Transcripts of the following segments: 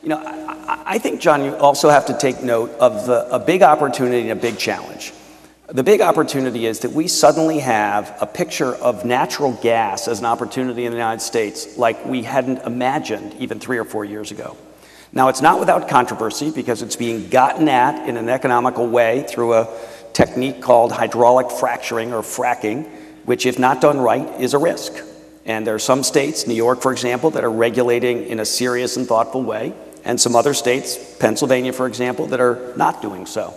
You know, I think, John, you also have to take note of a big opportunity and a big challenge. The big opportunity is that we suddenly have a picture of natural gas as an opportunity in the United States like we hadn't imagined even 3 or 4 years ago. Now, it's not without controversy because it's being gotten at in an economical way through a technique called hydraulic fracturing or fracking, which, if not done right, is a risk. And there are some states, New York, for example, that are regulating in a serious and thoughtful way, and some other states, Pennsylvania, for example, that are not doing so.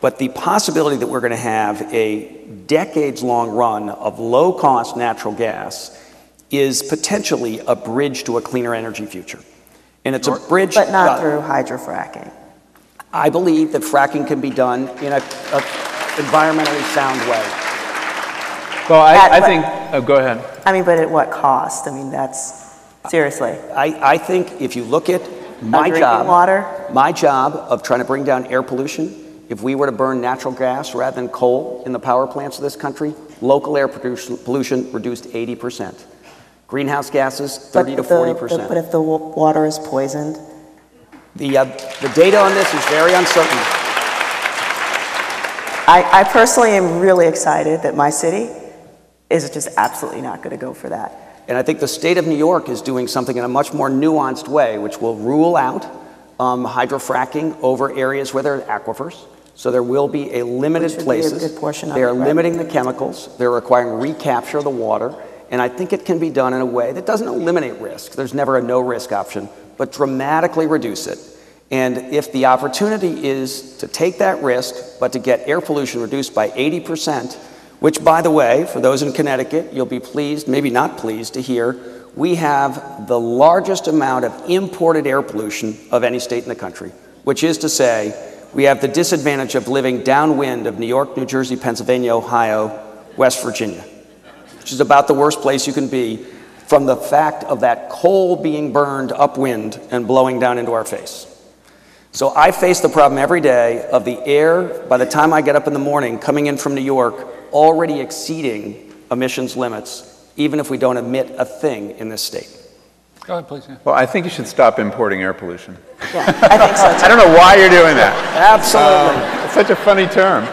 But the possibility that we're going to have a decades-long run of low-cost natural gas is potentially a bridge to a cleaner energy future. And it's a bridge... But not through hydrofracking. I believe that fracking can be done in an environmentally sound way. Well, I think... Oh, go ahead. I mean, but at what cost? I mean, that's... Seriously. I think if you look at my job of trying to bring down air pollution, if we were to burn natural gas rather than coal in the power plants of this country, local air pollution reduced 80%. Greenhouse gases, 30 to 40%. But if the water is poisoned? The data on this is very uncertain. I personally am really excited that my city is just absolutely not going to go for that. And I think the state of New York is doing something in a much more nuanced way, which will rule out hydrofracking over areas where there are aquifers. So there will be a limited places. Be a good portion of they it, are right? limiting the chemicals. They're requiring recapture of the water. And I think it can be done in a way that doesn't eliminate risk. There's never a no-risk option, but dramatically reduce it. And if the opportunity is to take that risk, but to get air pollution reduced by 80%, which, by the way, for those in Connecticut, you'll be pleased, maybe not pleased, to hear we have the largest amount of imported air pollution of any state in the country, which is to say we have the disadvantage of living downwind of New York, New Jersey, Pennsylvania, Ohio, West Virginia, which is about the worst place you can be from the fact of that coal being burned upwind and blowing down into our face. So I face the problem every day of the air, by the time I get up in the morning, coming in from New York, already exceeding emissions limits, even if we don't emit a thing in this state. Go ahead, please. Yeah. Well, I think you should stop importing air pollution. Yeah, I think so too. I don't know why you're doing that. Absolutely. It's such a funny term.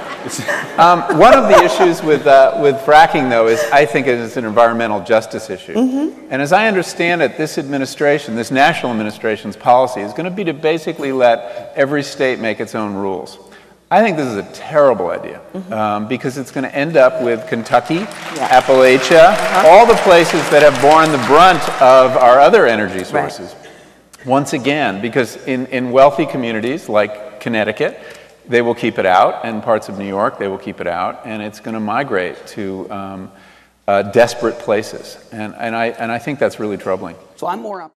One of the issues with fracking, though, is I think it is an environmental justice issue. And as I understand it, this administration, this national administration's policy is going to be to basically let every state make its own rules. I think this is a terrible idea because it's going to end up with Kentucky, Appalachia, all the places that have borne the brunt of our other energy sources. Right. Once again, because in wealthy communities like Connecticut, they will keep it out, and parts of New York, they will keep it out, and it's going to migrate to desperate places. And I think that's really troubling. So I'm more